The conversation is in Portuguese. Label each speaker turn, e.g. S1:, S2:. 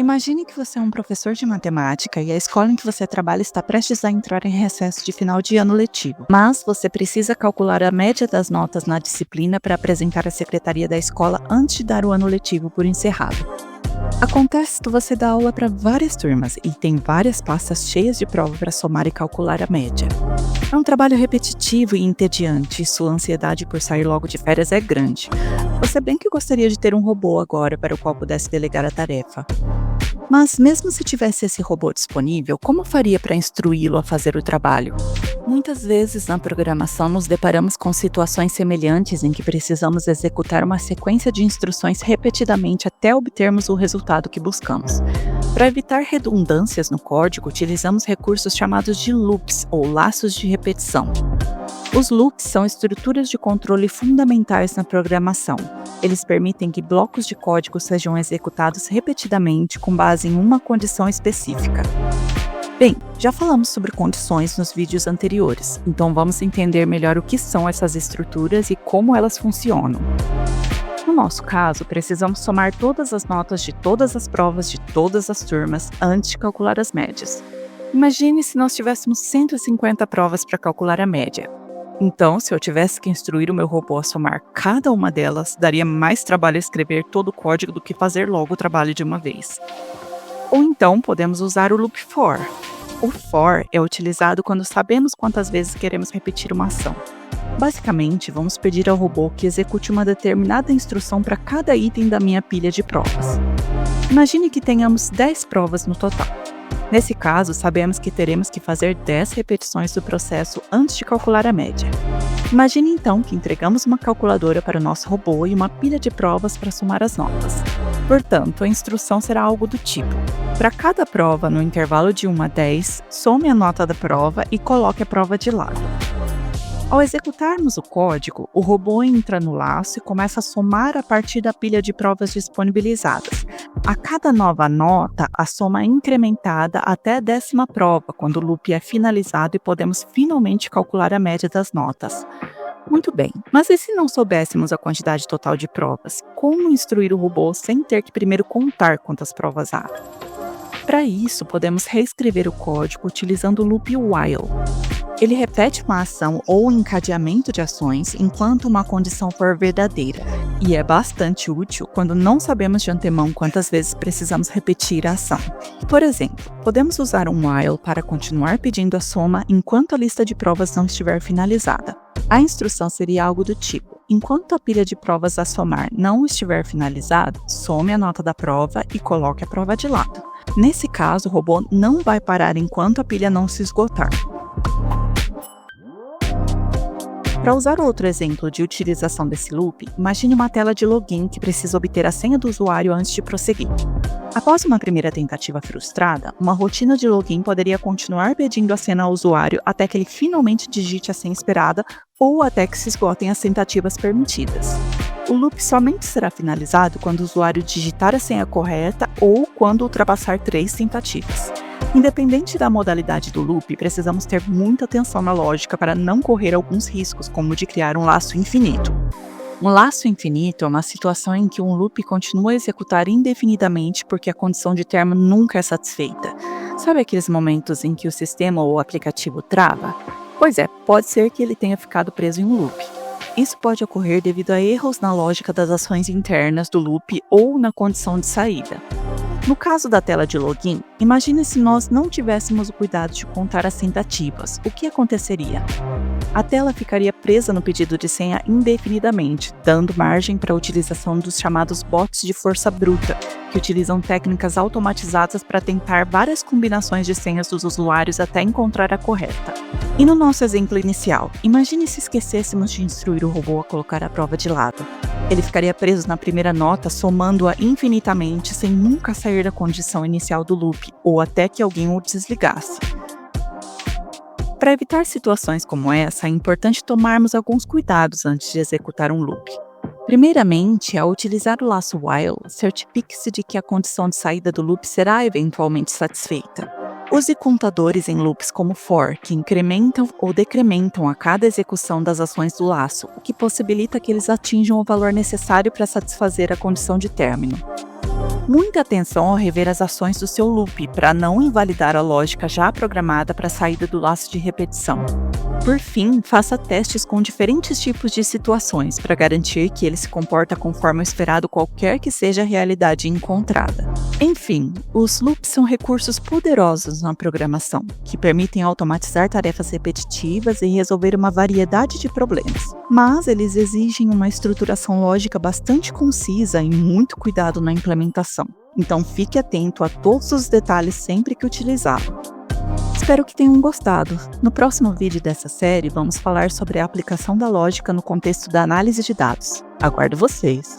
S1: Imagine que você é um professor de matemática e a escola em que você trabalha está prestes a entrar em recesso de final de ano letivo. Mas você precisa calcular a média das notas na disciplina para apresentar à secretaria da escola antes de dar o ano letivo por encerrado. Acontece que você dá aula para várias turmas e tem várias pastas cheias de prova para somar e calcular a média. É um trabalho repetitivo e entediante e sua ansiedade por sair logo de férias é grande. Você bem que gostaria de ter um robô agora para o qual pudesse delegar a tarefa. Mas mesmo se tivesse esse robô disponível, como faria para instruí-lo a fazer o trabalho? Muitas vezes na programação nos deparamos com situações semelhantes em que precisamos executar uma sequência de instruções repetidamente até obtermos o resultado que buscamos. Para evitar redundâncias no código, utilizamos recursos chamados de loops ou laços de repetição. Os loops são estruturas de controle fundamentais na programação. Eles permitem que blocos de código sejam executados repetidamente com base em uma condição específica. Bem, já falamos sobre condições nos vídeos anteriores, então vamos entender melhor o que são essas estruturas e como elas funcionam. No nosso caso, precisamos somar todas as notas de todas as provas de todas as turmas antes de calcular as médias. Imagine se nós tivéssemos 150 provas para calcular a média. Então, se eu tivesse que instruir o meu robô a somar cada uma delas, daria mais trabalho escrever todo o código do que fazer logo o trabalho de uma vez. Ou então, podemos usar o loop for. O for é utilizado quando sabemos quantas vezes queremos repetir uma ação. Basicamente, vamos pedir ao robô que execute uma determinada instrução para cada item da minha pilha de provas. Imagine que tenhamos 10 provas no total. Nesse caso, sabemos que teremos que fazer 10 repetições do processo antes de calcular a média. Imagine então que entregamos uma calculadora para o nosso robô e uma pilha de provas para somar as notas. Portanto, a instrução será algo do tipo: para cada prova, no intervalo de 1 a 10, some a nota da prova e coloque a prova de lado. Ao executarmos o código, o robô entra no laço e começa a somar a partir da pilha de provas disponibilizadas. A cada nova nota, a soma é incrementada até a 10ª prova, quando o loop é finalizado e podemos finalmente calcular a média das notas. Muito bem, mas e se não soubéssemos a quantidade total de provas? Como instruir o robô sem ter que primeiro contar quantas provas há? Para isso, podemos reescrever o código utilizando o loop while. Ele repete uma ação ou encadeamento de ações enquanto uma condição for verdadeira, e é bastante útil quando não sabemos de antemão quantas vezes precisamos repetir a ação. Por exemplo, podemos usar um while para continuar pedindo a soma enquanto a lista de provas não estiver finalizada. A instrução seria algo do tipo: enquanto a pilha de provas a somar não estiver finalizada, some a nota da prova e coloque a prova de lado. Nesse caso, o robô não vai parar enquanto a pilha não se esgotar. Para usar outro exemplo de utilização desse loop, imagine uma tela de login que precisa obter a senha do usuário antes de prosseguir. Após uma primeira tentativa frustrada, uma rotina de login poderia continuar pedindo a senha ao usuário até que ele finalmente digite a senha esperada ou até que se esgotem as tentativas permitidas. O loop somente será finalizado quando o usuário digitar a senha correta ou quando ultrapassar 3 tentativas. Independente da modalidade do loop, precisamos ter muita atenção na lógica para não correr alguns riscos, como o de criar um laço infinito. Um laço infinito é uma situação em que um loop continua a executar indefinidamente porque a condição de termo nunca é satisfeita. Sabe aqueles momentos em que o sistema ou o aplicativo trava? Pois é, pode ser que ele tenha ficado preso em um loop. Isso pode ocorrer devido a erros na lógica das ações internas do loop ou na condição de saída. No caso da tela de login, imagine se nós não tivéssemos o cuidado de contar as tentativas. O que aconteceria? A tela ficaria presa no pedido de senha indefinidamente, dando margem para a utilização dos chamados bots de força bruta, que utilizam técnicas automatizadas para tentar várias combinações de senhas dos usuários até encontrar a correta. E no nosso exemplo inicial, imagine se esquecêssemos de instruir o robô a colocar a prova de lado. Ele ficaria preso na primeira nota, somando-a infinitamente, sem nunca sair da condição inicial do loop, ou até que alguém o desligasse. Para evitar situações como essa, é importante tomarmos alguns cuidados antes de executar um loop. Primeiramente, ao utilizar o laço while, certifique-se de que a condição de saída do loop será eventualmente satisfeita. Use contadores em loops como for, que incrementam ou decrementam a cada execução das ações do laço, o que possibilita que eles atinjam o valor necessário para satisfazer a condição de término. Muita atenção ao rever as ações do seu loop, para não invalidar a lógica já programada para a saída do laço de repetição. Por fim, faça testes com diferentes tipos de situações, para garantir que ele se comporta conforme o esperado qualquer que seja a realidade encontrada. Enfim, os loops são recursos poderosos na programação, que permitem automatizar tarefas repetitivas e resolver uma variedade de problemas. Mas eles exigem uma estruturação lógica bastante concisa e muito cuidado na implementação. Então fique atento a todos os detalhes sempre que utilizá-lo. Espero que tenham gostado. No próximo vídeo dessa série, vamos falar sobre a aplicação da lógica no contexto da análise de dados. Aguardo vocês!